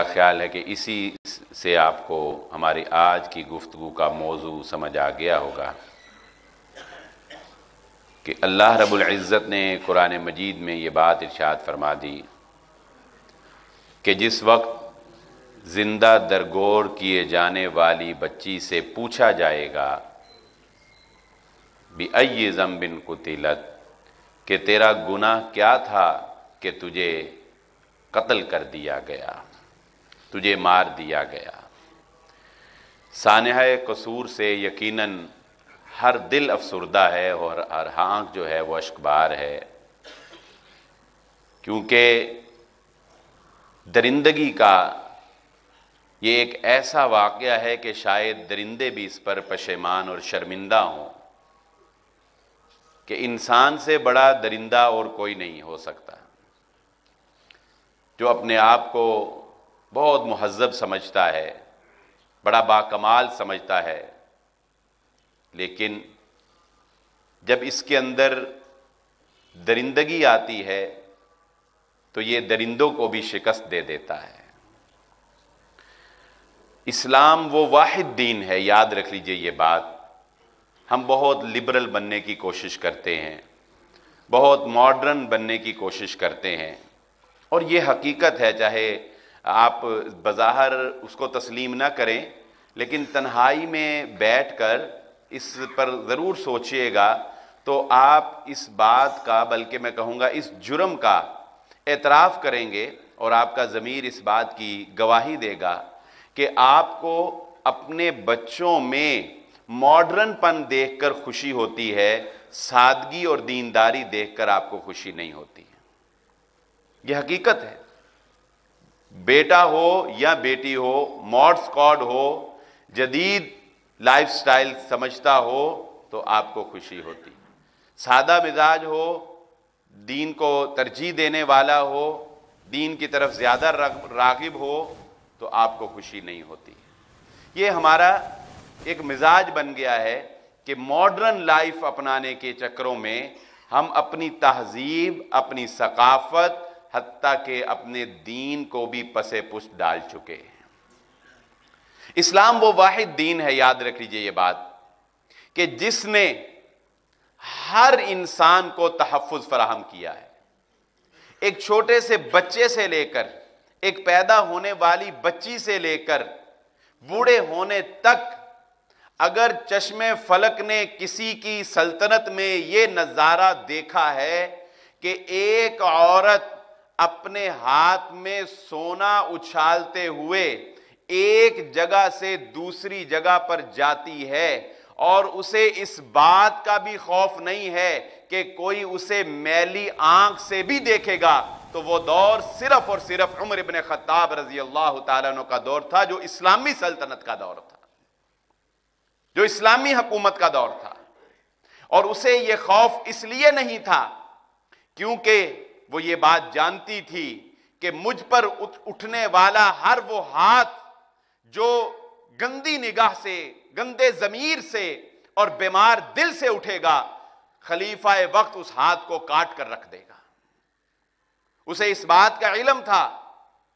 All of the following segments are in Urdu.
خیال ہے کہ اسی سے آپ کو ہماری آج کی گفتگو کا موضوع سمجھ آ گیا ہوگا کہ اللہ رب العزت نے قرآن مجید میں یہ بات ارشاد فرما دی کہ جس وقت زندہ درگور کیے جانے والی بچی سے پوچھا جائے گا بِأَيِّ ذَنبٍ قُتِلَتْ کہ تیرا گناہ کیا تھا کہ تجھے قتل کر دیا گیا، تجھے مار دیا گیا۔ سانحہ قصور سے یقیناً ہر دل افسردہ ہے اور ہر آنکھ جو ہے وہ اشکبار ہے، کیونکہ درندگی کا یہ ایک ایسا واقعہ ہے کہ شاید درندے بھی اس پر پشیمان اور شرمندہ ہوں کہ انسان سے بڑا درندہ اور کوئی نہیں ہو سکتا، جو اپنے آپ کو بہت مہذب سمجھتا ہے، بڑا باکمال سمجھتا ہے، لیکن جب اس کے اندر درندگی آتی ہے تو یہ درندوں کو بھی شکست دے دیتا ہے۔ اسلام وہ واحد دین ہے، یاد رکھ لیجئے یہ بات۔ ہم بہت لبرل بننے کی کوشش کرتے ہیں، بہت ماڈرن بننے کی کوشش کرتے ہیں، اور یہ حقیقت ہے، چاہے آپ بظاہر اس کو تسلیم نہ کریں، لیکن تنہائی میں بیٹھ کر اس پر ضرور سوچئے گا تو آپ اس بات کا، بلکہ میں کہوں گا اس جرم کا اعتراف کریں گے، اور آپ کا ضمیر اس بات کی گواہی دے گا کہ آپ کو اپنے بچوں میں ماڈرن پن دیکھ کر خوشی ہوتی ہے، سادگی اور دینداری دیکھ کر آپ کو خوشی نہیں ہوتی ہے۔ یہ حقیقت ہے، بیٹا ہو یا بیٹی ہو، ماڈ اسکواڈ ہو، جدید لائف سٹائل سمجھتا ہو تو آپ کو خوشی ہوتی، سادہ مزاج ہو، دین کو ترجیح دینے والا ہو، دین کی طرف زیادہ راغب ہو تو آپ کو خوشی نہیں ہوتی۔ یہ ہمارا ایک مزاج بن گیا ہے کہ ماڈرن لائف اپنانے کے چکروں میں ہم اپنی تہذیب، اپنی ثقافت، حتیٰ کہ اپنے دین کو بھی پسے پشت ڈال چکے ہیں۔ اسلام وہ واحد دین ہے، یاد رکھ لیجئے یہ بات، کہ جس نے ہر انسان کو تحفظ فراہم کیا ہے۔ ایک چھوٹے سے بچے سے لے کر، ایک پیدا ہونے والی بچی سے لے کر بوڑھے ہونے تک، اگر چشم فلک نے کسی کی سلطنت میں یہ نظارہ دیکھا ہے کہ ایک عورت اپنے ہاتھ میں سونا اچھالتے ہوئے ایک جگہ سے دوسری جگہ پر جاتی ہے اور اسے اس بات کا بھی خوف نہیں ہے کہ کوئی اسے میلی آنکھ سے بھی دیکھے گا، تو وہ دور صرف اور صرف عمر بن خطاب رضی اللہ تعالیٰ عنہ کا دور تھا، جو اسلامی سلطنت کا دور تھا، جو اسلامی حکومت کا دور تھا۔ اور اسے یہ خوف اس لیے نہیں تھا کیونکہ وہ یہ بات جانتی تھی کہ مجھ پر اٹھنے والا ہر وہ ہاتھ جو گندی نگاہ سے، گندے ضمیر سے اور بیمار دل سے اٹھے گا، خلیفہ وقت اس ہاتھ کو کاٹ کر رکھ دے گا۔ اسے اس بات کا علم تھا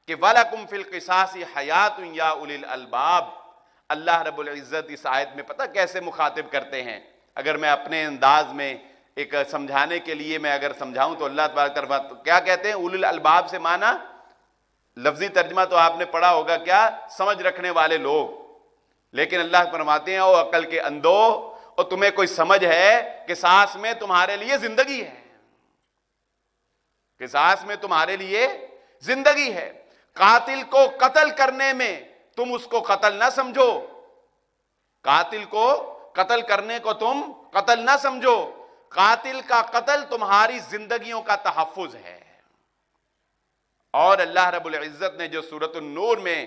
کہ وَلَكُمْ فِي الْقِصَاصِ حَيَاتٌ يَا أُولِي الْأَلْبَابِ۔ اللہ رب العزت اس آیت میں پتہ کیسے مخاطب کرتے ہیں؟ اگر میں اپنے انداز میں ایک سمجھانے کے لیے میں اگر سمجھاؤں تو اللہ تبارک و کیا کہتے ہیں؟ اولی الالباب سے معنی لفظی ترجمہ تو آپ نے پڑھا ہوگا، کیا؟ سمجھ رکھنے والے لوگ۔ لیکن اللہ فرماتے ہیں او عقل کے اندھو، اور تمہیں کوئی سمجھ ہے کہ سانس میں تمہارے لیے زندگی ہے، کہ سانس میں تمہارے لیے زندگی ہے۔ قاتل کو قتل کرنے میں تم اس کو قتل نہ سمجھو، قاتل کو قتل کرنے کو تم قتل نہ سمجھو، قاتل کا قتل تمہاری زندگیوں کا تحفظ ہے۔ اور اللہ رب العزت نے جو سورۃ النور میں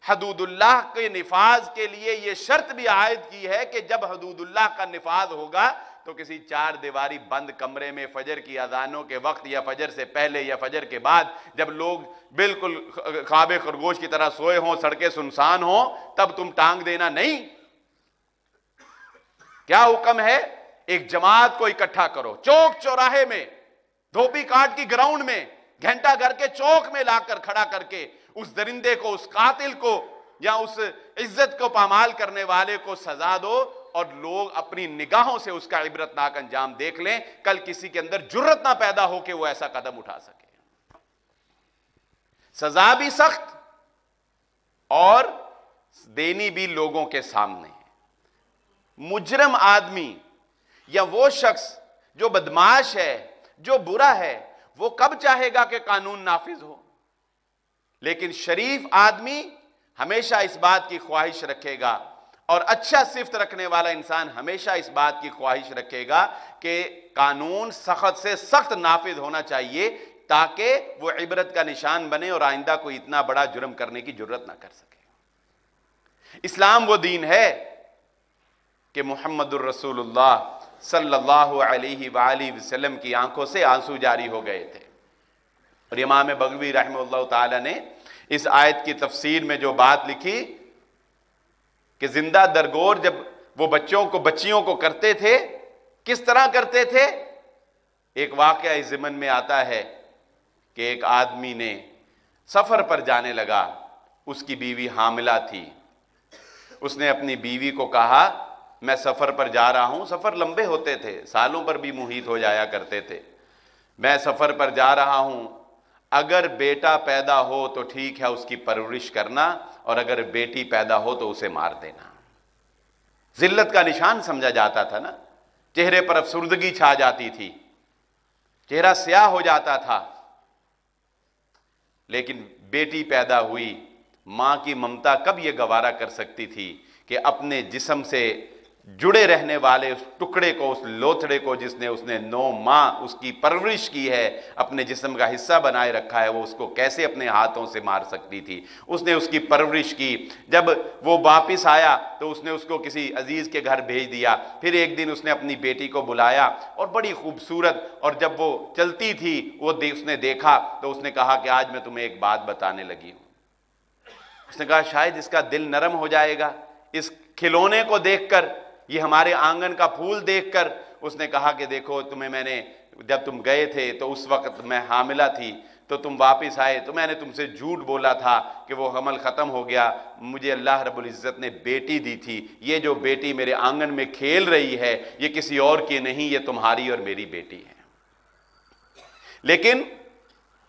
حدود اللہ کے نفاذ کے لیے یہ شرط بھی عائد کی ہے کہ جب حدود اللہ کا نفاذ ہوگا تو کسی چار دیواری بند کمرے میں فجر کی اذانوں کے وقت یا فجر سے پہلے یا فجر کے بعد، جب لوگ بالکل خواب خرگوش کی طرح سوئے ہوں، سڑکیں سنسان ہوں، تب تم ٹانگ دینا نہیں۔ کیا حکم ہے؟ ایک جماعت کو اکٹھا کرو، چوک چوراہے میں، دھوبی کاٹ کی گراؤنڈ میں، گھنٹہ گھر کے چوک میں لا کر کھڑا کر کے اس درندے کو، اس قاتل کو یا اس عزت کو پامال کرنے والے کو سزا دو، اور لوگ اپنی نگاہوں سے اس کا عبرتناک انجام دیکھ لیں، کل کسی کے اندر جرأت نہ پیدا ہو کہ وہ ایسا قدم اٹھا سکے۔ سزا بھی سخت اور دینی بھی لوگوں کے سامنے۔ مجرم آدمی یا وہ شخص جو بدمعاش ہے، جو برا ہے، وہ کب چاہے گا کہ قانون نافذ ہو؟ لیکن شریف آدمی ہمیشہ اس بات کی خواہش رکھے گا، اور اچھا صفت رکھنے والا انسان ہمیشہ اس بات کی خواہش رکھے گا کہ قانون سخت سے سخت نافذ ہونا چاہیے، تاکہ وہ عبرت کا نشان بنے اور آئندہ کوئی اتنا بڑا جرم کرنے کی جرات نہ کر سکے۔ اسلام وہ دین ہے کہ محمد الرسول اللہ صلی اللہ علیہ وآلہ وسلم کی آنکھوں سے آنسو جاری ہو گئے تھے، اور امام بغوی رحمہ اللہ تعالی نے اس آیت کی تفسیر میں جو بات لکھی کہ زندہ درگور جب وہ بچیوں کو کرتے تھے، کس طرح کرتے تھے؟ ایک واقعہ اس ضمن میں آتا ہے کہ ایک آدمی نے سفر پر جانے لگا، اس کی بیوی حاملہ تھی، اس نے اپنی بیوی کو کہا میں سفر پر جا رہا ہوں، سفر لمبے ہوتے تھے، سالوں پر بھی محیط ہو جایا کرتے تھے، میں سفر پر جا رہا ہوں، اگر بیٹا پیدا ہو تو ٹھیک ہے، اس کی پرورش کرنا، اور اگر بیٹی پیدا ہو تو اسے مار دینا۔ ذلت کا نشان سمجھا جاتا تھا نا، چہرے پر افسردگی چھا جاتی تھی، چہرہ سیاہ ہو جاتا تھا، لیکن بیٹی پیدا ہوئی، ماں کی ممتا کب یہ گوارا کر سکتی تھی کہ اپنے جسم سے جڑے رہنے والے اس ٹکڑے کو، اس لوتھڑے کو جس نے 9 ماہ اس کی پرورش کی ہے، اپنے جسم کا حصہ بنائے رکھا ہے، وہ اس کو کیسے اپنے ہاتھوں سے مار سکتی تھی؟ اس نے اس کی پرورش کی، جب وہ واپس آیا تو اس نے اس کو کسی عزیز کے گھر بھیج دیا، پھر ایک دن اس نے اپنی بیٹی کو بلایا، اور بڑی خوبصورت، اور جب وہ چلتی تھی اس نے دیکھا تو اس نے کہا کہ آج میں تمہیں ایک بات بتانے لگی ہوں۔ اس نے کہا شاید اس کا دل نرم ہو جائے گا اس کھلونے کو دیکھ کر، یہ ہمارے آنگن کا پھول دیکھ کر۔ اس نے کہا کہ دیکھو تمہیں میں نے، جب تم گئے تھے تو اس وقت میں حاملہ تھی، تو تم واپس آئے تو میں نے تم سے جھوٹ بولا تھا کہ وہ حمل ختم ہو گیا، مجھے اللہ رب العزت نے بیٹی دی تھی، یہ جو بیٹی میرے آنگن میں کھیل رہی ہے یہ کسی اور کی نہیں، یہ تمہاری اور میری بیٹی ہے۔ لیکن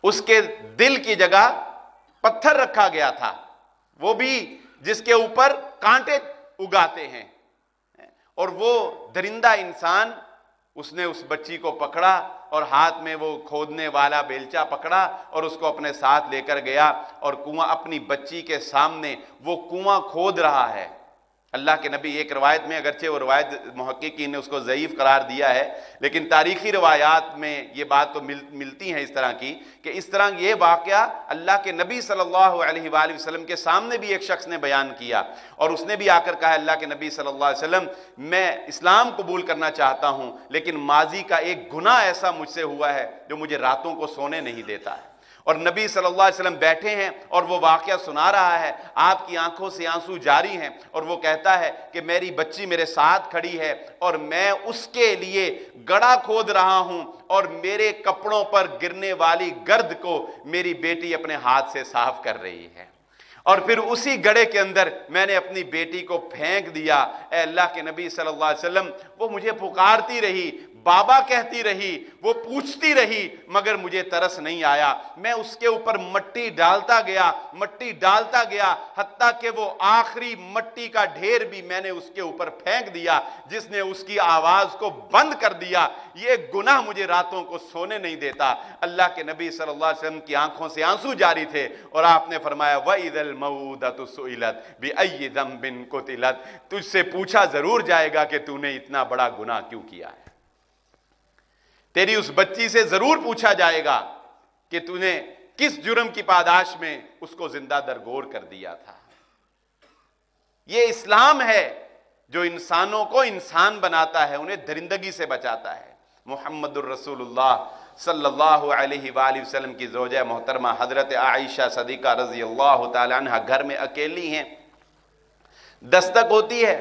اس کے دل کی جگہ پتھر رکھا گیا تھا، وہ بھی جس کے اوپر کانٹے اگاتے ہیں، اور وہ درندہ انسان، اس نے اس بچی کو پکڑا اور ہاتھ میں وہ کھودنے والا بیلچہ پکڑا اور اس کو اپنے ساتھ لے کر گیا، اور کنواں اپنی بچی کے سامنے وہ کنواں کھود رہا ہے۔ اللہ کے نبی، ایک روایت میں، اگرچہ وہ روایت محققین نے اس کو ضعیف قرار دیا ہے، لیکن تاریخی روایات میں یہ بات تو ملتی ہیں اس طرح کی کہ اس طرح یہ واقعہ اللہ کے نبی صلی اللہ علیہ وآلہ وسلم کے سامنے بھی ایک شخص نے بیان کیا، اور اس نے بھی آ کر کہا اللہ کے نبی صلی اللہ علیہ وسلم میں اسلام قبول کرنا چاہتا ہوں، لیکن ماضی کا ایک گناہ ایسا مجھ سے ہوا ہے جو مجھے راتوں کو سونے نہیں دیتا ہے۔ اور نبی صلی اللہ علیہ وسلم بیٹھے ہیں اور وہ واقعہ سنا رہا ہے، آپ کی آنکھوں سے آنسو جاری ہیں، اور وہ کہتا ہے کہ میری بچی میرے ساتھ کھڑی ہے اور میں اس کے لیے گڑھا کھود رہا ہوں، اور میرے کپڑوں پر گرنے والی گرد کو میری بیٹی اپنے ہاتھ سے صاف کر رہی ہے، اور پھر اسی گڑھے کے اندر میں نے اپنی بیٹی کو پھینک دیا۔ اے اللہ کے نبی صلی اللہ علیہ وسلم، وہ مجھے پکارتی رہی، بابا کہتی رہی، وہ پوچھتی رہی، مگر مجھے ترس نہیں آیا۔ میں اس کے اوپر مٹی ڈالتا گیا، حتیٰ کہ وہ آخری مٹی کا ڈھیر بھی میں نے اس کے اوپر پھینک دیا جس نے اس کی آواز کو بند کر دیا۔ یہ گناہ مجھے راتوں کو سونے نہیں دیتا۔ اللہ کے نبی صلی اللہ علیہ وسلم کی آنکھوں سے آنسو جاری تھے، اور آپ نے فرمایا وَإِذَا الْمَوْءُودَةُ سُئِلَتْ بِأَيِّ ذَنبٍ قُتِلَتْ، تجھ سے پوچھا ضرور جائے گا کہ تو نے اتنا بڑا گناہ کیوں کیا ہے، تیری اس بچی سے ضرور پوچھا جائے گا کہ تو نے کس جرم کی پاداش میں اس کو زندہ درگور کر دیا تھا۔ یہ اسلام ہے جو انسانوں کو انسان بناتا ہے، انہیں درندگی سے بچاتا ہے۔ محمد الرسول اللہ صلی اللہ علیہ وآلہ وسلم کی زوجہ محترمہ حضرت عائشہ صدیقہ رضی اللہ تعالی عنہ گھر میں اکیلی ہیں، دستک ہوتی ہے،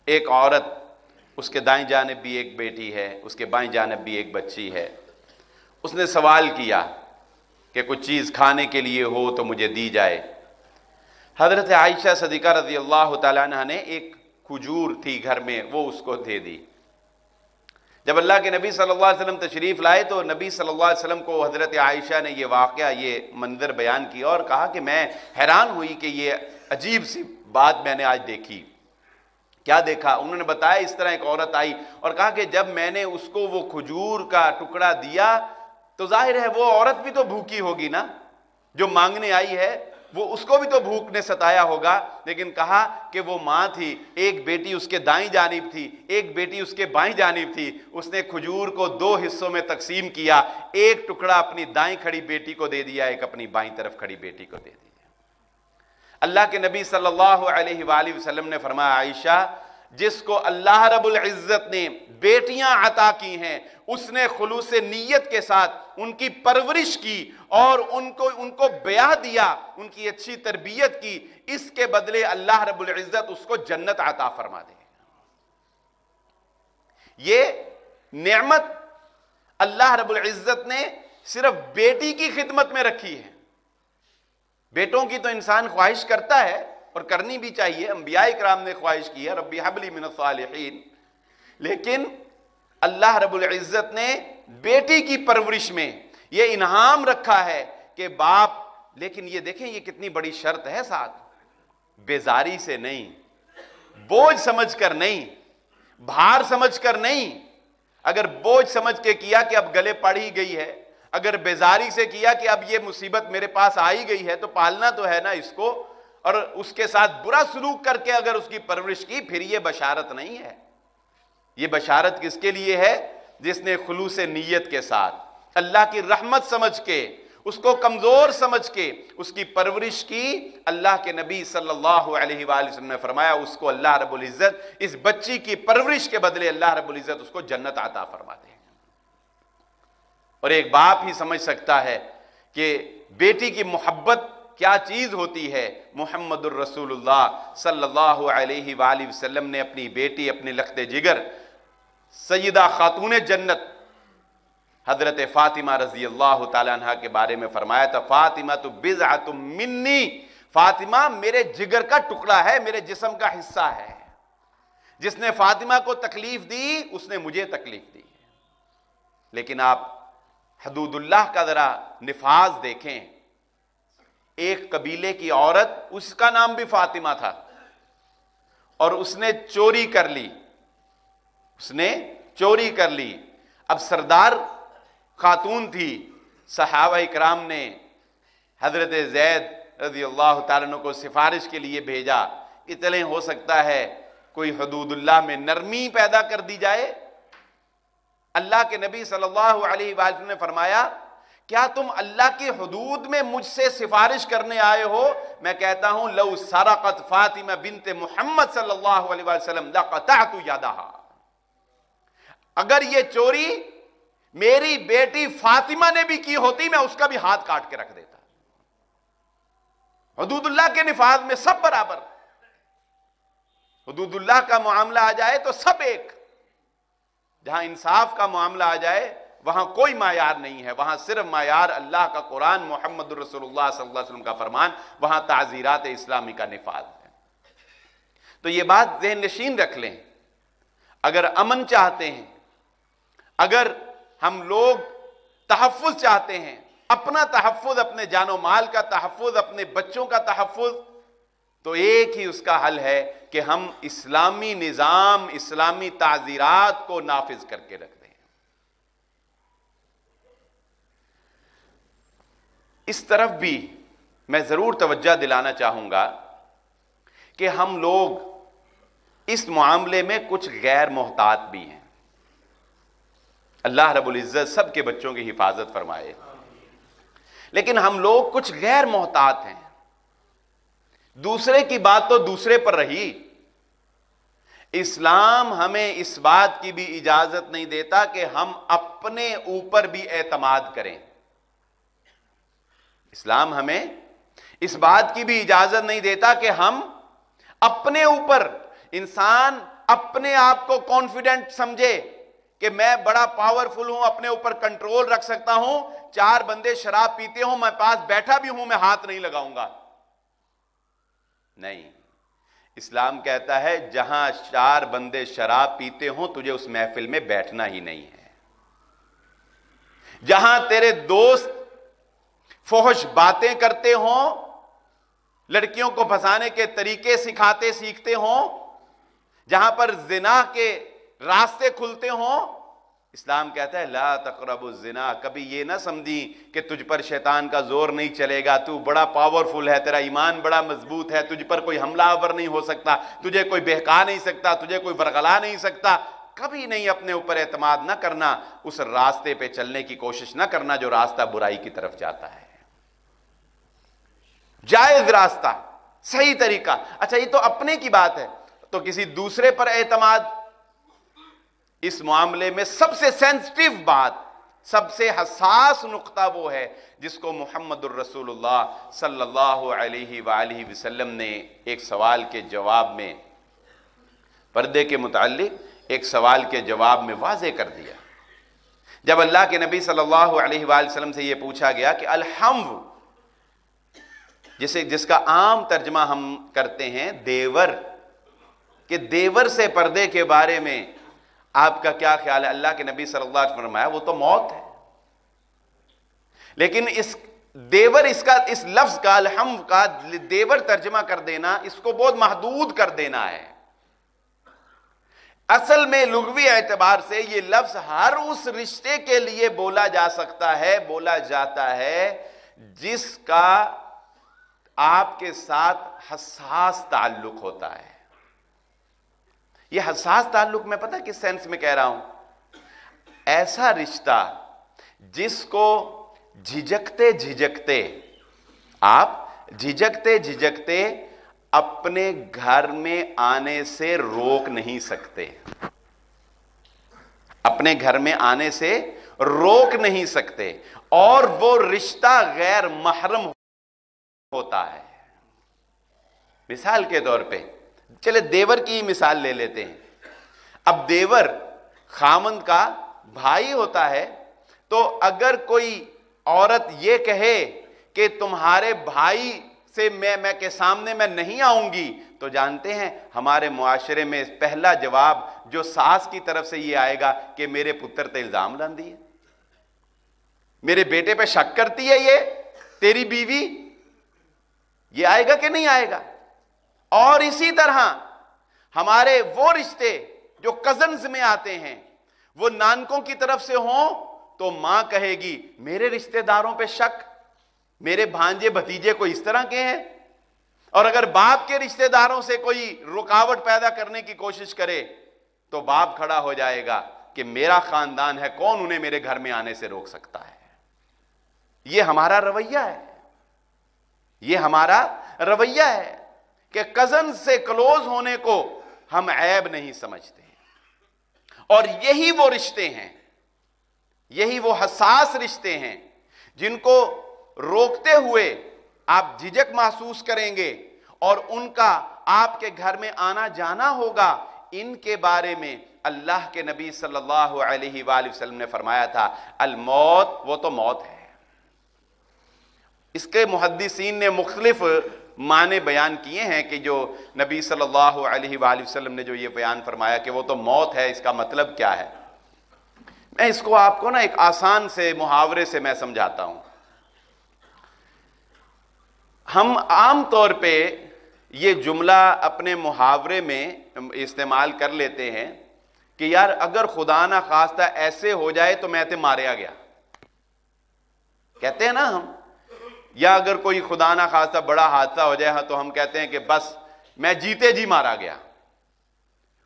ایک عورت، اس کے دائیں جانب بھی ایک بیٹی ہے، اس کے بائیں جانب بھی ایک بچی ہے۔ اس نے سوال کیا کہ کچھ چیز کھانے کے لیے ہو تو مجھے دی جائے۔ حضرت عائشہ صدیقہ رضی اللہ تعالیٰ عنہ نے ایک کھجور تھی گھر میں، وہ اس کو دے دی۔ جب اللہ کے نبی صلی اللہ علیہ وسلم تشریف لائے تو نبی صلی اللہ علیہ وسلم کو حضرت عائشہ نے یہ واقعہ، یہ منظر بیان کیا اور کہا کہ میں حیران ہوئی کہ یہ عجیب سی بات میں نے آج دیکھی۔ کیا دیکھا؟ انہوں نے بتایا اس طرح ایک عورت آئی اور کہا کہ جب میں نے اس کو وہ کھجور کا ٹکڑا دیا تو ظاہر ہے وہ عورت بھی تو بھوکی ہوگی نا، جو مانگنے آئی ہے وہ اس کو بھی تو بھوک نے ستایا ہوگا، لیکن کہا کہ وہ ماں تھی، ایک بیٹی اس کے دائیں جانب تھی، ایک بیٹی اس کے بائیں جانب تھی، اس نے کھجور کو 2 حصوں میں تقسیم کیا، ایک ٹکڑا اپنی دائیں کھڑی بیٹی کو دے دیا، ایک اپنی بائیں طرف کھڑی بیٹی کو دے دیا۔ اللہ کے نبی صلی اللہ علیہ وآلہ وسلم نے فرمایا عائشہ، جس کو اللہ رب العزت نے بیٹیاں عطا کی ہیں اس نے خلوص نیت کے ساتھ ان کی پرورش کی اور ان کو بیاہ دیا، ان کی اچھی تربیت کی، اس کے بدلے اللہ رب العزت اس کو جنت عطا فرما دے۔ یہ نعمت اللہ رب العزت نے صرف بیٹی کی خدمت میں رکھی ہے۔ بیٹوں کی تو انسان خواہش کرتا ہے اور کرنی بھی چاہیے، انبیاء کرام نے خواہش کی ہے ربی حب لی من الصالحین، لیکن اللہ رب العزت نے بیٹی کی پرورش میں یہ انعام رکھا ہے کہ باپ، لیکن یہ دیکھیں یہ کتنی بڑی شرط ہے ساتھ، بیزاری سے نہیں، بوجھ سمجھ کر نہیں، بھار سمجھ کر نہیں۔ اگر بوجھ سمجھ کے کیا کہ اب گلے پڑ ہی گئی ہے، اگر بیزاری سے کیا کہ اب یہ مصیبت میرے پاس آئی گئی ہے تو پالنا تو ہے نا اس کو، اور اس کے ساتھ برا سلوک کر کے اگر اس کی پرورش کی، پھر یہ بشارت نہیں ہے۔ یہ بشارت کس کے لیے ہے؟ جس نے خلوص نیت کے ساتھ اللہ کی رحمت سمجھ کے، اس کو کمزور سمجھ کے اس کی پرورش کی۔ اللہ کے نبی صلی اللہ علیہ وآلہ وسلم نے فرمایا اس کو اللہ رب العزت اس بچی کی پرورش کے بدلے اللہ رب العزت اس کو جنت عطا فرماتے ہیں۔ اور ایک باپ ہی سمجھ سکتا ہے کہ بیٹی کی محبت کیا چیز ہوتی ہے۔ محمد الرسول اللہ صلی اللہ علیہ وآلہ وسلم نے اپنی بیٹی، اپنے لخت جگر، سیدہ خاتون جنت حضرت فاطمہ رضی اللہ تعالیٰ عنہ کے بارے میں فرمایا تھا، فاطمہ تو بضعۃ منی، فاطمہ میرے جگر کا ٹکڑا ہے، میرے جسم کا حصہ ہے۔ جس نے فاطمہ کو تکلیف دی اس نے مجھے تکلیف دی۔ لیکن آپ حدود اللہ کا ذرا نفاذ دیکھیں۔ ایک قبیلے کی عورت، اس کا نام بھی فاطمہ تھا، اور اس نے چوری کر لی، اب سردار خاتون تھی، صحابہ اکرام نے حضرت زید رضی اللہ تعالیٰ عنہ کو سفارش کے لیے بھیجا، اتنے ہو سکتا ہے کوئی حدود اللہ میں نرمی پیدا کر دی جائے۔ اللہ کے نبی صلی اللہ علیہ وآلہ وسلم نے فرمایا کیا تم اللہ کی حدود میں مجھ سے سفارش کرنے آئے ہو؟ میں کہتا ہوں لو سرقت فاطمہ بنت محمد صلی اللہ علیہ وسلم لقطعت یدہا، اگر یہ چوری میری بیٹی فاطمہ نے بھی کی ہوتی میں اس کا بھی ہاتھ کاٹ کے رکھ دیتا۔ حدود اللہ کے نفاذ میں سب برابر، حدود اللہ کا معاملہ آ جائے تو سب ایک، جہاں انصاف کا معاملہ آ جائے وہاں کوئی معیار نہیں ہے، وہاں صرف معیار اللہ کا قرآن، محمد رسول اللہ صلی اللہ علیہ وسلم کا فرمان، وہاں تعزیرات اسلامی کا نفاذ ہے۔ تو یہ بات ذہن نشین رکھ لیں، اگر امن چاہتے ہیں، اگر ہم لوگ تحفظ چاہتے ہیں، اپنا تحفظ، اپنے جان و مال کا تحفظ، اپنے بچوں کا تحفظ، تو ایک ہی اس کا حل ہے کہ ہم اسلامی نظام، اسلامی تعزیرات کو نافذ کر کے رکھ دیں۔ اس طرف بھی میں ضرور توجہ دلانا چاہوں گا کہ ہم لوگ اس معاملے میں کچھ غیر محتاط بھی ہیں۔ اللہ رب العزت سب کے بچوں کی حفاظت فرمائے، لیکن ہم لوگ کچھ غیر محتاط ہیں۔ دوسرے کی بات تو دوسرے پر رہی، اسلام ہمیں اس بات کی بھی اجازت نہیں دیتا کہ ہم اپنے اوپر بھی اعتماد کریں۔ اسلام ہمیں اس بات کی بھی اجازت نہیں دیتا کہ ہم اپنے اوپر، انسان اپنے آپ کو کانفیڈنٹ سمجھے کہ میں بڑا پاورفل ہوں, اپنے اوپر کنٹرول رکھ سکتا ہوں, 4 بندے شراب پیتے ہوں, میں پاس بیٹھا بھی ہوں, میں ہاتھ نہیں لگاؤں گا. نہیں, اسلام کہتا ہے جہاں 4 بندے شراب پیتے ہوں تجھے اس محفل میں بیٹھنا ہی نہیں ہے. جہاں تیرے دوست فحش باتیں کرتے ہوں, لڑکیوں کو پھنسانے کے طریقے سیکھتے ہوں, جہاں پر زنا کے راستے کھلتے ہوں, اسلام کہتا ہے لا تقربوا الزنا. کبھی یہ نہ سمجھی کہ تجھ پر شیطان کا زور نہیں چلے گا, تو بڑا پاورفل ہے, تیرا ایمان بڑا مضبوط ہے, تجھ پر کوئی حملہ آور نہیں ہو سکتا, تجھے کوئی بہکا نہیں سکتا, تجھے کوئی ورغلا نہیں سکتا. کبھی نہیں اپنے اوپر اعتماد نہ کرنا, اس راستے پہ چلنے کی کوشش نہ کرنا جو راستہ برائی کی طرف جاتا ہے. جائز راستہ, صحیح طریقہ. اچھا یہ تو اپنے کی بات ہے, تو کسی دوسرے پر اعتماد, اس معاملے میں سب سے سینسٹیو بات, سب سے حساس نقطہ وہ ہے جس کو محمد الرسول اللہ صلی اللہ علیہ وآلہ وسلم نے ایک سوال کے جواب میں, پردے کے متعلق ایک سوال کے جواب میں واضح کر دیا. جب اللہ کے نبی صلی اللہ علیہ وآلہ وسلم سے یہ پوچھا گیا کہ الحمو, جس کا عام ترجمہ ہم کرتے ہیں دیور, کہ دیور سے پردے کے بارے میں آپ کا کیا خیال ہے؟ اللہ کے نبی صلی اللہ علیہ وسلم نے فرمایا وہ تو موت ہے. لیکن اس دیور, اس لفظ کا الحم کا دیور ترجمہ کر دینا, اس کو بہت محدود کر دینا ہے. اصل میں لغوی اعتبار سے یہ لفظ ہر اس رشتے کے لیے بولا جا سکتا ہے, بولا جاتا ہے جس کا آپ کے ساتھ حساس تعلق ہوتا ہے. یہ حساس تعلق میں پتہ کس سینس میں کہہ رہا ہوں؟ ایسا رشتہ جس کو جھجکتے جھجکتے اپنے گھر میں آنے سے روک نہیں سکتے, اپنے گھر میں آنے سے روک نہیں سکتے, اور وہ رشتہ غیر محرم ہوتا ہے. مثال کے طور پہ چلے دیور کی مثال لے لیتے ہیں. اب دیور خامند کا بھائی ہوتا ہے, تو اگر کوئی عورت یہ کہے کہ تمہارے بھائی سے میں کے سامنے میں نہیں آؤں گی, تو جانتے ہیں ہمارے معاشرے میں پہلا جواب جو ساس کی طرف سے یہ آئے گا کہ میرے پتر تے الزام لاندی ہے, میرے بیٹے پہ شک کرتی ہے یہ تیری بیوی. یہ آئے گا کہ نہیں آئے گا؟ اور اسی طرح ہمارے وہ رشتے جو کزنز میں آتے ہیں, وہ نانکوں کی طرف سے ہوں تو ماں کہے گی میرے رشتہ داروں پہ شک, میرے بھانجے بھتیجے کو اس طرح کے ہیں. اور اگر باپ کے رشتہ داروں سے کوئی رکاوٹ پیدا کرنے کی کوشش کرے تو باپ کھڑا ہو جائے گا کہ میرا خاندان ہے, کون انہیں میرے گھر میں آنے سے روک سکتا ہے. یہ ہمارا رویہ ہے, یہ ہمارا رویہ ہے کہ کزن سے کلوز ہونے کو ہم عیب نہیں سمجھتے. اور یہی وہ رشتے ہیں, یہی وہ حساس رشتے ہیں جن کو روکتے ہوئے آپ جھجک محسوس کریں گے, اور ان کا آپ کے گھر میں آنا جانا ہوگا. ان کے بارے میں اللہ کے نبی صلی اللہ علیہ وآلہ وسلم نے فرمایا تھا الموت, وہ تو موت ہے. اس کے محدثین نے مختلف معنی بیان کیے ہیں کہ جو نبی صلی اللہ علیہ وآلہ وسلم نے جو یہ بیان فرمایا کہ وہ تو موت ہے, اس کا مطلب کیا ہے. میں اس کو آپ کو نا ایک آسان سے محاورے سے میں سمجھاتا ہوں. ہم عام طور پہ یہ جملہ اپنے محاورے میں استعمال کر لیتے ہیں کہ یار اگر خدا نہ خواستہ ایسے ہو جائے تو میں تے ماریا گیا, کہتے ہیں نا ہم. یا اگر کوئی خدا نہ خواستہ بڑا حادثہ ہو جائے تو ہم کہتے ہیں کہ بس میں جیتے جی مارا گیا.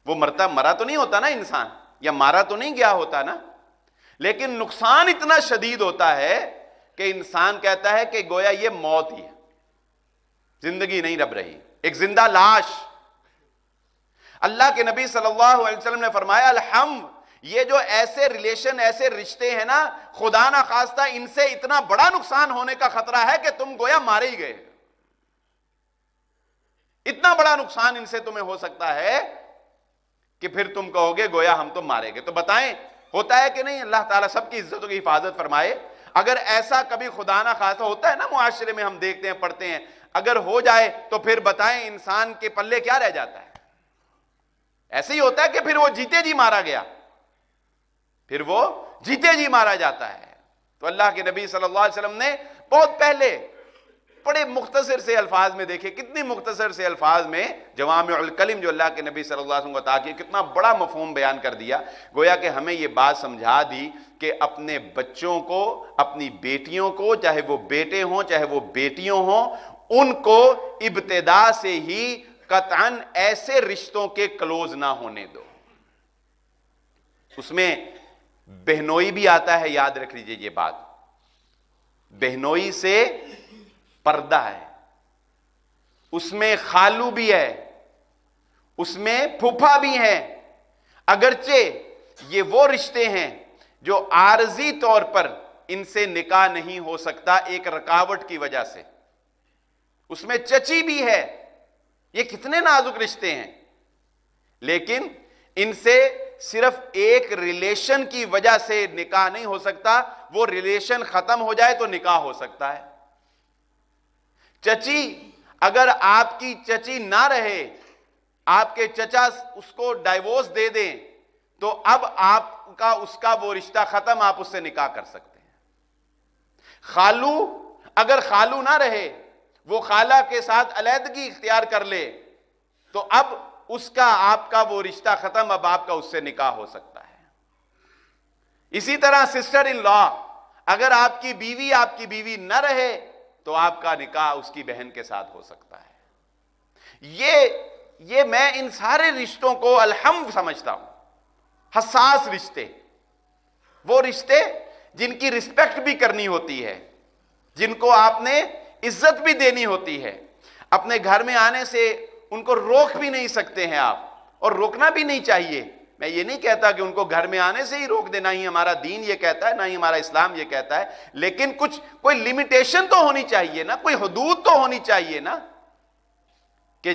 وہ مرا تو نہیں ہوتا نا انسان, یا مارا تو نہیں گیا ہوتا نا, لیکن نقصان اتنا شدید ہوتا ہے کہ انسان کہتا ہے کہ گویا یہ موت ہی ہے, زندگی نہیں رب رہی, ایک زندہ لاش. اللہ کے نبی صلی اللہ علیہ وسلم نے فرمایا الحمد, یہ جو ایسے ریلیشن, ایسے رشتے ہیں نا, خدا نہ خواستہ ان سے اتنا بڑا نقصان ہونے کا خطرہ ہے کہ تم گویا مارے ہی گئے. اتنا بڑا نقصان ان سے تمہیں ہو سکتا ہے کہ پھر تم کہو گے گویا ہم تو مارے گئے. تو بتائیں ہوتا ہے کہ نہیں؟ اللہ تعالیٰ سب کی عزتوں کی حفاظت فرمائے. اگر ایسا کبھی خدا نہ خواستہ ہوتا ہے نا معاشرے میں، ہم دیکھتے ہیں پڑھتے ہیں، اگر ہو جائے تو پھر بتائیں انسان کے پلے کیا رہ جاتا ہے؟ ایسے ہی ہوتا ہے کہ پھر وہ جیتے جی مارا گیا، پھر وہ جیتے جی مارا جاتا ہے. تو اللہ کے نبی صلی اللہ علیہ وسلم نے بہت پہلے بڑے مختصر سے الفاظ میں، دیکھیں کتنی مختصر سے الفاظ میں جوامع الکلم جو اللہ کے نبی صلی اللہ علیہ وسلم کو عطا کیے، کتنا بڑا مفہوم بیان کر دیا. گویا کہ ہمیں یہ بات سمجھا دی کہ اپنے بچوں کو، اپنی بیٹیوں کو، چاہے وہ بیٹے ہوں چاہے وہ بیٹیوں ہوں، ان کو ابتدا سے ہی قطعاً ایسے رشتوں کے کلوز نہ ہونے دو. اس میں بہنوئی بھی آتا ہے، یاد رکھ لیجئے یہ بات. بہنوئی سے پردہ ہے، اس میں خالو بھی ہے، اس میں پھوپھا بھی ہے. اگرچہ یہ وہ رشتے ہیں جو عارضی طور پر ان سے نکاح نہیں ہو سکتا ایک رکاوٹ کی وجہ سے. اس میں چچی بھی ہے. یہ کتنے نازک رشتے ہیں، لیکن ان سے صرف ایک ریلیشن کی وجہ سے نکاح نہیں ہو سکتا. وہ ریلیشن ختم ہو جائے تو نکاح ہو سکتا ہے. چچی، اگر آپ کی چچی نہ رہے، آپ کے چچا اس کو ڈائیورس دے دیں، تو اب آپ کا اس کا وہ رشتہ ختم، آپ اس سے نکاح کر سکتے ہیں. خالو، اگر خالو نہ رہے، وہ خالہ کے ساتھ علیحدگی اختیار کر لے، تو اب اس کا آپ کا وہ رشتہ ختم، اب آپ کا اس سے نکاح ہو سکتا ہے. اسی طرح سسٹر ان لا، اگر آپ کی بیوی نہ رہے تو آپ کا نکاح اس کی بہن کے ساتھ ہو سکتا ہے. یہ میں ان سارے رشتوں کو الحمد سمجھتا ہوں. حساس رشتے، وہ رشتے جن کی رسپیکٹ بھی کرنی ہوتی ہے، جن کو آپ نے عزت بھی دینی ہوتی ہے. اپنے گھر میں آنے سے ان کو روک بھی نہیں سکتے ہیں آپ، اور روکنا بھی نہیں چاہیے. میں یہ نہیں کہتا کہ ان کو گھر میں آنے سے ہی روک دینا، ہی ہمارا دین یہ کہتا ہے، نہ ہی ہمارا اسلام یہ کہتا ہے. لیکن کوئی لمیٹیشن تو ہونی چاہیے نا، کوئی حدود تو ہونی چاہیے نا، کہ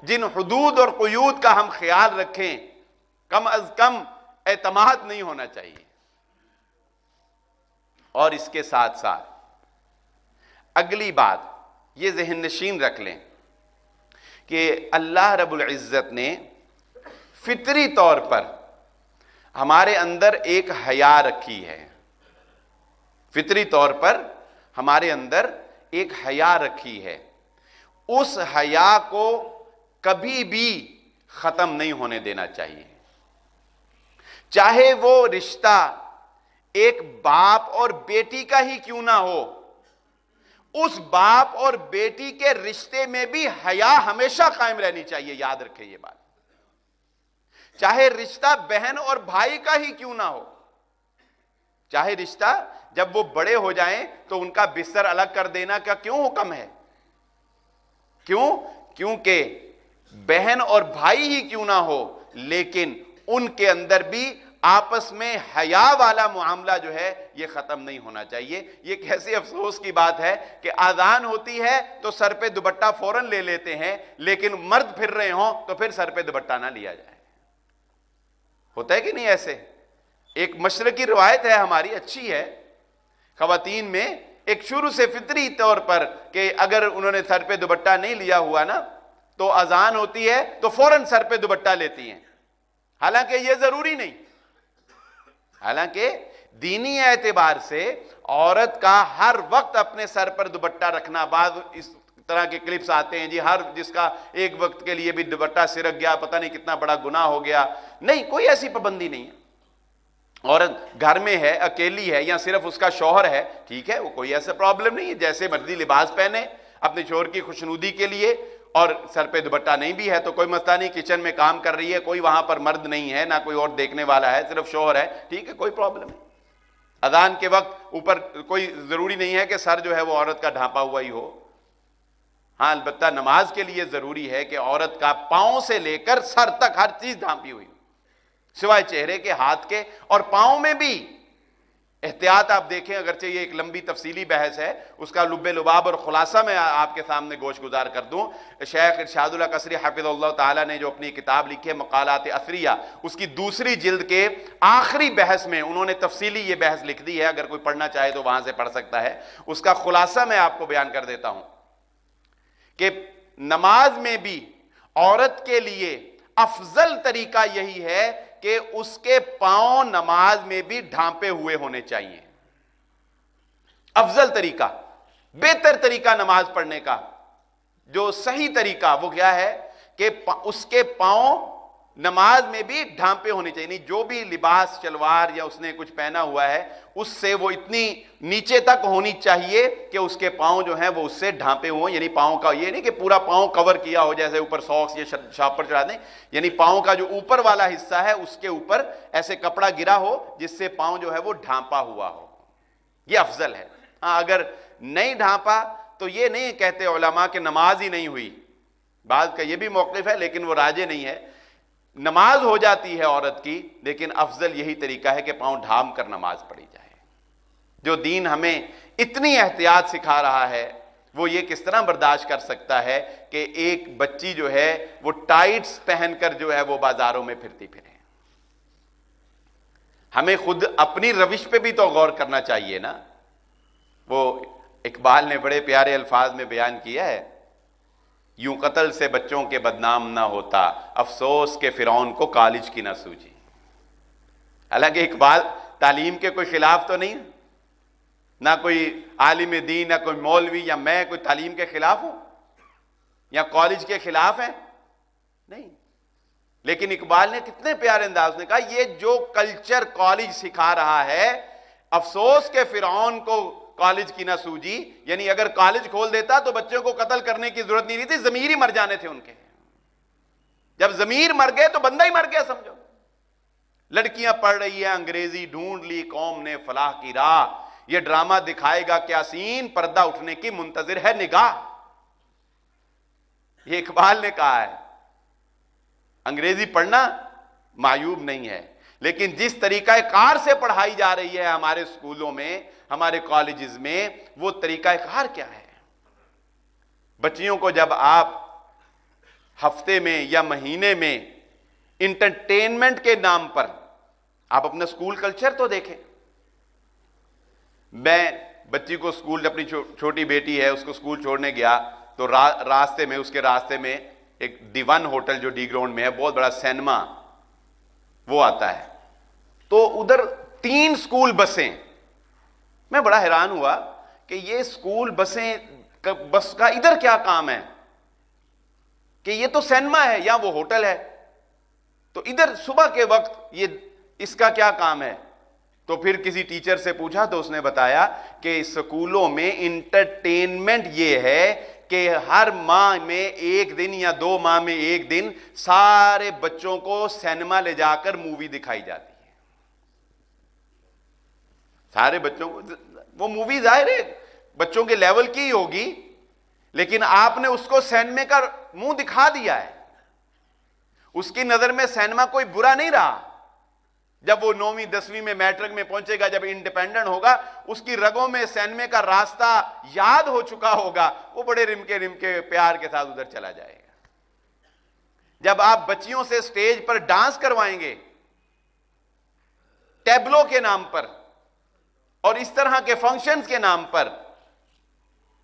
جن حدود اور قیود کا ہم خیال رکھیں، کم از کم اعتماد نہیں ہونا چاہیے. اور اس کے ساتھ ساتھ اگلی بات یہ ذہن نشین رکھ لیں کہ اللہ رب العزت نے فطری طور پر ہمارے اندر ایک حیا رکھی ہے. فطری طور پر ہمارے اندر ایک حیا رکھی ہے. اس حیا کو کبھی بھی ختم نہیں ہونے دینا چاہیے. چاہے وہ رشتہ ایک باپ اور بیٹی کا ہی کیوں نہ ہو، اس باپ اور بیٹی کے رشتے میں بھی حیا ہمیشہ قائم رہنی چاہیے. یاد رکھیں یہ بات. چاہے رشتہ بہن اور بھائی کا ہی کیوں نہ ہو، چاہے رشتہ جب وہ بڑے ہو جائیں تو ان کا بستر الگ کر دینا کا کیوں حکم ہے؟ کیونکہ بہن اور بھائی ہی کیوں نہ ہو، لیکن ان کے اندر بھی آپس میں حیا والا معاملہ جو ہے یہ ختم نہیں ہونا چاہیے. یہ کیسے افسوس کی بات ہے کہ آذان ہوتی ہے تو سر پہ دوپٹہ فوراً لے لیتے ہیں، لیکن مرد پھر رہے ہوں تو پھر سر پہ دوپٹہ نہ لیا جائے. ہوتا ہے کہ نہیں ایسے؟ ایک مشرقی روایت ہے ہماری، اچھی ہے. خواتین میں ایک شروع سے فطری طور پر کہ اگر انہوں نے سر پہ دوپٹہ نہیں لیا ہوا نا تو اذان ہوتی ہے تو فوراً سر پہ دوپٹہ لیتی ہیں. حالانکہ یہ ضروری نہیں. حالانکہ دینی اعتبار سے عورت کا ہر وقت اپنے سر پر دوپٹہ رکھنا، بعض اس طرح کے کلپس آتے ہیں جی جس کا ایک وقت کے لیے بھی دوپٹہ سرک گیا پتہ نہیں کتنا بڑا گناہ ہو گیا. نہیں، کوئی ایسی پابندی نہیں ہے. عورت گھر میں ہے، اکیلی ہے، یا صرف اس کا شوہر ہے، ٹھیک ہے، وہ کوئی ایسا پرابلم نہیں ہے. جیسے مرضی لباس پہنے اپنے شوہر کی خوشنودی کے لیے، اور سر پہ دوپٹہ نہیں بھی ہے تو کوئی مسئلہ نہیں. کچن میں کام کر رہی ہے، کوئی وہاں پر مرد نہیں ہے، نہ کوئی اور دیکھنے والا ہے، صرف شوہر ہے، ٹھیک ہے، کوئی پرابلم نہیں. اذان کے وقت اوپر کوئی ضروری نہیں ہے کہ سر جو ہے وہ عورت کا ڈھانپا ہوا ہی ہو. ہاں، البتہ نماز کے لیے ضروری ہے کہ عورت کا پاؤں سے لے کر سر تک ہر چیز ڈھانپی ہوئی، سوائے چہرے کے، ہاتھ کے، اور پاؤں میں بھی احتیاط آپ دیکھیں، اگرچہ یہ ایک لمبی تفصیلی بحث ہے، اس کا لب لباب اور خلاصہ میں آپ کے سامنے گوش گزار کر دوں۔ شیخ ارشاد اللہ قصری حفظ اللہ تعالیٰ نے جو اپنی کتاب لکھی ہے مقالات اثریہ، اس کی دوسری جلد کے آخری بحث میں انہوں نے تفصیلی یہ بحث لکھ دی ہے، اگر کوئی پڑھنا چاہے تو وہاں سے پڑھ سکتا ہے۔ اس کا خلاصہ میں آپ کو بیان کر دیتا ہوں کہ نماز میں بھی عورت کے لیے افضل طریقہ یہی ہے کہ اس کے پاؤں نماز میں بھی ڈھانپے ہوئے ہونے چاہیے۔ افضل طریقہ، بہتر طریقہ نماز پڑھنے کا جو صحیح طریقہ وہ کیا ہے کہ اس کے پاؤں نماز میں بھی ڈھانپے ہونے چاہیے، نہیں جو بھی لباس شلوار یا اس نے کچھ پہنا ہوا ہے اس سے وہ اتنی نیچے تک ہونی چاہیے کہ اس کے پاؤں جو ہیں وہ اس سے ڈھانپے ہوئے، یعنی پاؤں کا یہ نہیں کہ پورا پاؤں کور کیا ہو جیسے اوپر ساکس یا شاپر چڑھا دیں، یعنی پاؤں کا جو اوپر والا حصہ ہے اس کے اوپر ایسے کپڑا گرا ہو جس سے پاؤں جو ہے وہ ڈھانپا ہوا ہو، یہ افضل ہے۔ ہاں اگر نہیں ڈھانپا تو یہ نہیں کہتے علماء کہ نماز ہی نہیں ہوئی، بعض کا یہ بھی موقف ہے لیکن وہ راجح نہیں ہے، نماز ہو جاتی ہے عورت کی، لیکن افضل یہی طریقہ ہے کہ پاؤں ڈھانپ کر نماز پڑھی جائے۔ جو دین ہمیں اتنی احتیاط سکھا رہا ہے وہ یہ کس طرح برداشت کر سکتا ہے کہ ایک بچی جو ہے وہ ٹائٹس پہن کر جو ہے وہ بازاروں میں پھرتی پھرے۔ ہمیں خود اپنی روش پہ بھی تو غور کرنا چاہیے نا۔ وہ اقبال نے بڑے پیارے الفاظ میں بیان کیا ہے، یوں قتل سے بچوں کے بدنام نہ ہوتا، افسوس کہ فرعون کو کالج کی نہ سوجی۔ حالانکہ اقبال تعلیم کے کوئی خلاف تو نہیں، نہ کوئی عالم دین، نہ کوئی مولوی یا میں کوئی تعلیم کے خلاف ہوں یا کالج کے خلاف ہیں، نہیں، لیکن اقبال نے کتنے پیارے انداز نے کہا یہ جو کلچر کالج سکھا رہا ہے، افسوس کہ فرعون کو کالج کی نہ سوجی، یعنی اگر کالج کھول دیتا تو بچوں کو قتل کرنے کی ضرورت نہیں تھی، ضمیر ہی مر جانے تھے ان کے۔ جب ضمیر مر گئے تو بندہ ہی مر گیا سمجھو۔ لڑکیاں پڑھ رہی ہیں انگریزی، ڈھونڈ لی قوم نے فلاح کی راہ، یہ ڈرامہ دکھائے گا کیا سین، پردہ اٹھنے کی منتظر ہے نگاہ۔ یہ اقبال نے کہا ہے۔ انگریزی پڑھنا معیوب نہیں ہے، لیکن جس طریقہ کار سے پڑھائی جا رہی ہے ہمارے اسکولوں میں، ہمارے کالجز میں، وہ طریقہ کار کیا ہے؟ بچیوں کو جب آپ ہفتے میں یا مہینے میں انٹرٹینمنٹ کے نام پر، آپ اپنا اسکول کلچر تو دیکھیں۔ میں بچی کو اسکول، اپنی چھوٹی بیٹی ہے اس کو اسکول چھوڑنے گیا تو راستے میں، اس کے راستے میں ایک دی ون ہوٹل جو ڈی گراؤنڈ میں ہے، بہت بڑا سینما وہ آتا ہے، تو ادھر 3 اسکول بسیں۔ میں بڑا حیران ہوا کہ یہ اسکول بسیں، بس کا ادھر کیا کام ہے کہ یہ تو سینما ہے یا وہ ہوٹل ہے، تو ادھر صبح کے وقت یہ اس کا کیا کام ہے؟ تو پھر کسی ٹیچر سے پوچھا تو اس نے بتایا کہ اسکولوں میں انٹرٹینمنٹ یہ ہے کہ ہر ماہ میں 1 دن یا 2 ماہ میں 1 دن سارے بچوں کو سینما لے جا کر مووی دکھائی جاتی ہے۔ سارے بچوں کو وہ مووی ظاہر ہے بچوں کے لیول کی ہی ہوگی، لیکن آپ نے اس کو سینما کا منہ دکھا دیا ہے۔ اس کی نظر میں سینما کوئی برا نہیں رہا۔ جب وہ 9ویں 10ویں میں میٹرک میں پہنچے گا، جب انڈیپینڈنٹ ہوگا، اس کی رگوں میں سینما کا راستہ یاد ہو چکا ہوگا، وہ بڑے رم کے پیار کے ساتھ ادھر چلا جائے گا۔ جب آپ بچیوں سے سٹیج پر ڈانس کروائیں گے ٹیبلو کے نام پر اور اس طرح کے فنکشنز کے نام پر،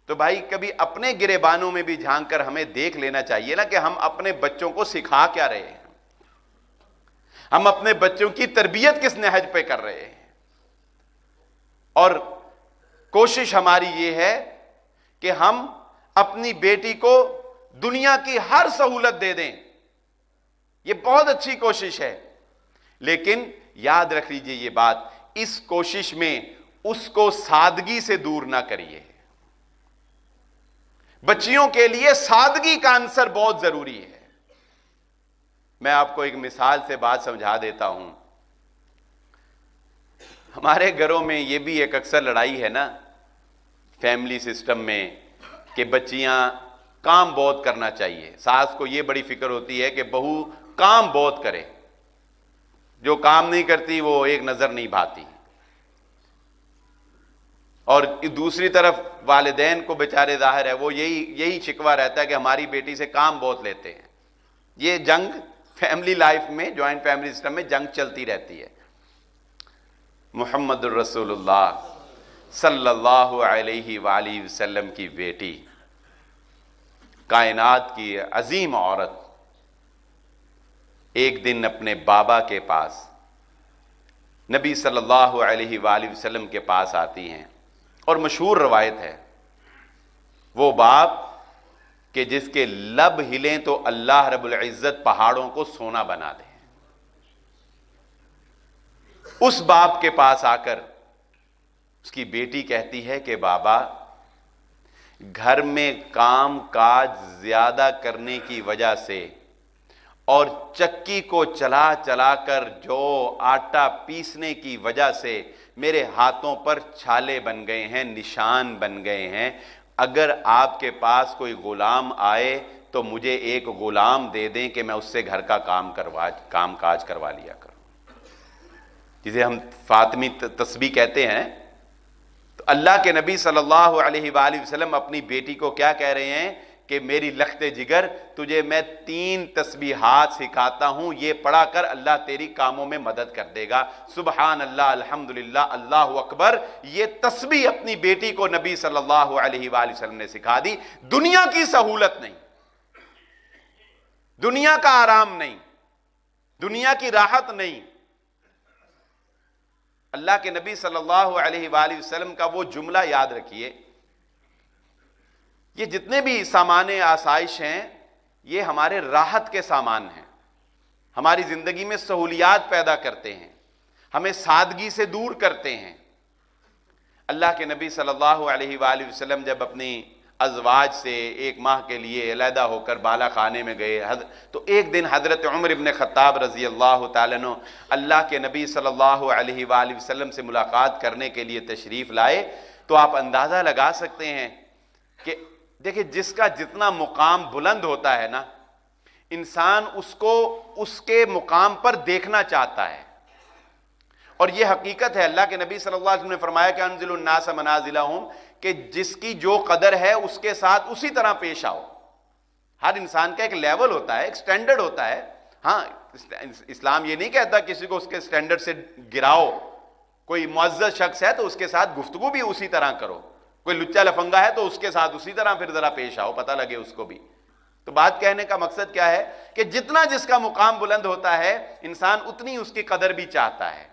تو بھائی کبھی اپنے گریبانوں میں بھی جھانک کر ہمیں دیکھ لینا چاہیے نا کہ ہم اپنے بچوں کو سکھا کیا رہے ہیں، ہم اپنے بچوں کی تربیت کس نہج پہ کر رہے ہیں۔ اور کوشش ہماری یہ ہے کہ ہم اپنی بیٹی کو دنیا کی ہر سہولت دے دیں، یہ بہت اچھی کوشش ہے، لیکن یاد رکھ لیجئے یہ بات، اس کوشش میں اس کو سادگی سے دور نہ کریے۔ بچیوں کے لیے سادگی کا عنصر بہت ضروری ہے۔ میں آپ کو ایک مثال سے بات سمجھا دیتا ہوں۔ ہمارے گھروں میں یہ بھی ایک اکثر لڑائی ہے نا فیملی سسٹم میں کہ بچیاں کام بہت کرنا چاہیے، ساس کو یہ بڑی فکر ہوتی ہے کہ بہو کام بہت کرے، جو کام نہیں کرتی وہ ایک نظر نہیں بھاتی۔ اور دوسری طرف والدین کو بیچارے ظاہر ہے وہ یہی شکوہ رہتا ہے کہ ہماری بیٹی سے کام بہت لیتے ہیں. یہ جنگ فیملی لائف میں، جوائنٹ فیملی سسٹم میں جنگ چلتی رہتی ہے. محمد الرسول اللہ صلی اللہ علیہ وآلہ وسلم کی بیٹی، کائنات کی عظیم عورت، ایک دن اپنے بابا کے پاس، نبی صلی اللہ علیہ وآلہ وسلم کے پاس آتی ہیں. اور مشہور روایت ہے، وہ باپ کہ جس کے لب ہلیں تو اللہ رب العزت پہاڑوں کو سونا بنا دے. اس باپ کے پاس آ کر اس کی بیٹی کہتی ہے کہ بابا، گھر میں کام کاج زیادہ کرنے کی وجہ سے اور چکی کو چلا چلا کر جو آٹا پیسنے کی وجہ سے میرے ہاتھوں پر چھالے بن گئے ہیں، نشان بن گئے ہیں. اگر آپ کے پاس کوئی غلام آئے تو مجھے ایک غلام دے دیں کہ میں اس سے گھر کا کام کاج کروا لیا کروں. جسے ہم فاطمی تسبیح کہتے ہیں. تو اللہ کے نبی صلی اللہ علیہ وآلہ وسلم اپنی بیٹی کو کیا کہہ رہے ہیں کہ میری لخت جگر، تجھے میں 3 تسبیحات سکھاتا ہوں، یہ پڑھا کر، اللہ تیری کاموں میں مدد کر دے گا. سبحان اللہ، الحمدللہ، اللہ اکبر. یہ تسبیح اپنی بیٹی کو نبی صلی اللہ علیہ وآلہ وسلم نے سکھا دی. دنیا کی سہولت نہیں، دنیا کا آرام نہیں، دنیا کی راحت نہیں. اللہ کے نبی صلی اللہ علیہ وآلہ وسلم کا وہ جملہ یاد رکھیے، یہ جتنے بھی سامان آسائش ہیں یہ ہمارے راحت کے سامان ہیں، ہماری زندگی میں سہولیات پیدا کرتے ہیں، ہمیں سادگی سے دور کرتے ہیں. اللہ کے نبی صلی اللہ علیہ وآلہ وسلم جب اپنی ازواج سے 1 ماہ کے لیے علیحدہ ہو کر بالا خانے میں گئے تو ایک دن حضرت عمر ابن خطاب رضی اللہ تعالیٰ عنہ اللہ کے نبی صلی اللہ علیہ وآلہ وسلم سے ملاقات کرنے کے لیے تشریف لائے. تو آپ اندازہ لگا سکتے ہیں کہ دیکھیں جس کا جتنا مقام بلند ہوتا ہے نا، انسان اس کو اس کے مقام پر دیکھنا چاہتا ہے. اور یہ حقیقت ہے. اللہ کے نبی صلی اللہ علیہ وسلم نے فرمایا کہ انزل الناس منازلہم، کہ جس کی جو قدر ہے اس کے ساتھ اسی طرح پیش آؤ. ہر انسان کا ایک لیول ہوتا ہے، ایک سٹینڈرڈ ہوتا ہے. ہاں، اسلام یہ نہیں کہتا کسی کو اس کے سٹینڈرڈ سے گراؤ. کوئی معزز شخص ہے تو اس کے ساتھ گفتگو بھی اسی طرح کرو، کوئی لچا لفنگا ہے تو اس کے ساتھ اسی طرح پھر ذرا پیش آؤ، پتہ لگے اس کو بھی. تو بات کہنے کا مقصد کیا ہے کہ جتنا جس کا مقام بلند ہوتا ہے انسان اتنی اس کی قدر بھی چاہتا ہے.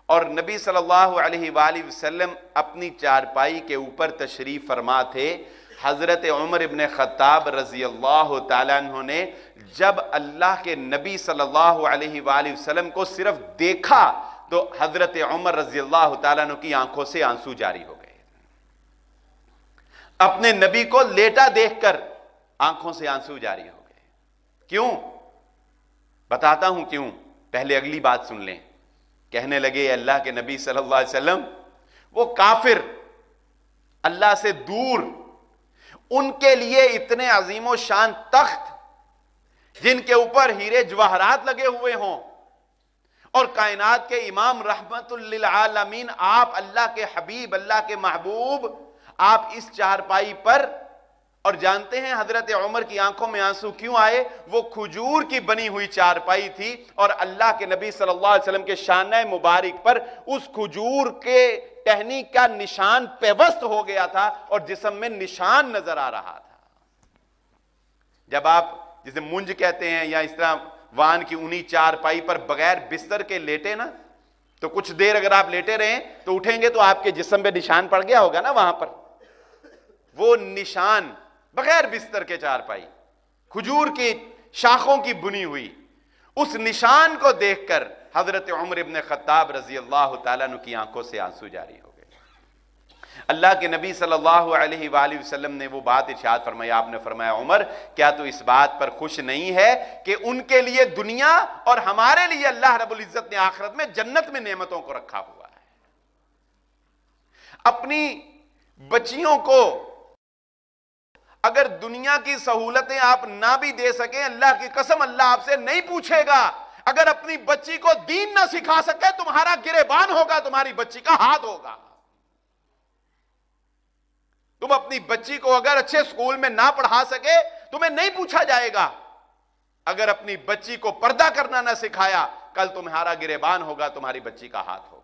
اور نبی صلی اللہ علیہ وآلہ وسلم اپنی چارپائی کے اوپر تشریف فرما تھے. حضرت عمر ابن خطاب رضی اللہ تعالیٰ عنہ نے جب اللہ کے نبی صلی اللہ علیہ وآلہ وسلم کو صرف دیکھا تو حضرت عمر رضی اللہ تعالیٰ عنہ کی آنکھوں سے آنسو جاری ہو گئے. اپنے نبی کو لیٹا دیکھ کر آنکھوں سے آنسو جاری ہو گئے. کیوں؟ بتاتا ہوں کیوں. پہلے اگلی بات سن لیں. کہنے لگے اللہ کے نبی صلی اللہ علیہ وسلم، وہ کافر اللہ سے دور، ان کے لیے اتنے عظیم و شان تخت جن کے اوپر ہیرے جواہرات لگے ہوئے ہوں، اور کائنات کے امام رحمت للعالمین آپ، اللہ کے حبیب، اللہ کے محبوب، آپ اس چارپائی پر. اور جانتے ہیں حضرت عمر کی آنکھوں میں آنسو کیوں آئے؟ وہ کھجور کی بنی ہوئی چارپائی تھی اور اللہ کے نبی صلی اللہ علیہ وسلم کے شانہ مبارک پر اس کھجور کے ٹہنی کا نشان پیوست ہو گیا تھا اور جسم میں نشان نظر آ رہا تھا. جب آپ جسے منج کہتے ہیں یا اس طرح وان کی انہی چارپائی پر بغیر بستر کے لیٹے نا، تو کچھ دیر اگر آپ لیٹے رہیں تو اٹھیں گے تو آپ کے جسم پہ نشان پڑ گیا ہوگا نا وہاں پر. وہ نشان بغیر بستر کے چارپائی، کھجور کی شاخوں کی بنی ہوئی، اس نشان کو دیکھ کر حضرت عمر ابن خطاب رضی اللہ تعالیٰ عنہ کی آنکھوں سے آنسو جاری ہو گئے. اللہ کے نبی صلی اللہ علیہ وآلہ وسلم نے وہ بات ارشاد فرمائی. آپ نے فرمایا عمر، کیا تو اس بات پر خوش نہیں ہے کہ ان کے لیے دنیا اور ہمارے لیے اللہ رب العزت نے آخرت میں جنت میں نعمتوں کو رکھا ہوا ہے. اپنی بچیوں کو اگر دنیا کی سہولتیں آپ نہ بھی دے سکیں، اللہ کی قسم اللہ آپ سے نہیں پوچھے گا. اگر اپنی بچی کو دین نہ سکھا سکے، تمہارا گریبان ہوگا، تمہاری بچی کا ہاتھ ہوگا. تم اپنی بچی کو اگر اچھے سکول میں نہ پڑھا سکے تمہیں نہیں پوچھا جائے گا. اگر اپنی بچی کو پردہ کرنا نہ سکھایا کل تمہارا گریبان ہوگا, تمہاری بچی کا ہاتھ ہوگا.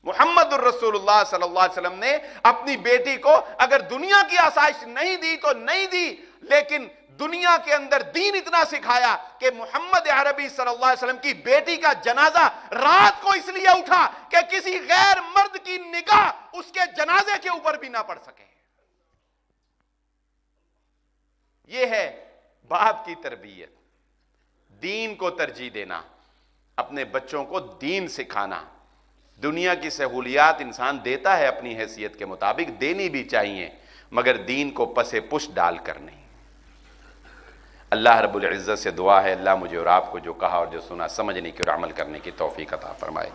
محمد الرسول اللہ صلی اللہ علیہ وسلم نے اپنی بیٹی کو اگر دنیا کی آسائش نہیں دی تو نہیں دی, لیکن دنیا کے اندر دین اتنا سکھایا کہ محمد عربی صلی اللہ علیہ وسلم کی بیٹی کا جنازہ رات کو اس لیے اٹھا کہ کسی غیر مرد کی نگاہ اس کے جنازے کے اوپر بھی نہ پڑ سکے. یہ ہے باپ کی تربیت, دین کو ترجیح دینا, اپنے بچوں کو دین سکھانا. دنیا کی سہولیات انسان دیتا ہے اپنی حیثیت کے مطابق, دینی بھی چاہیے, مگر دین کو پسے پش ڈال کر نہیں. اللہ رب العزت سے دعا ہے اللہ مجھے اور آپ کو جو کہا اور جو سنا سمجھنے کی اور عمل کرنے کی توفیق عطا فرمائے.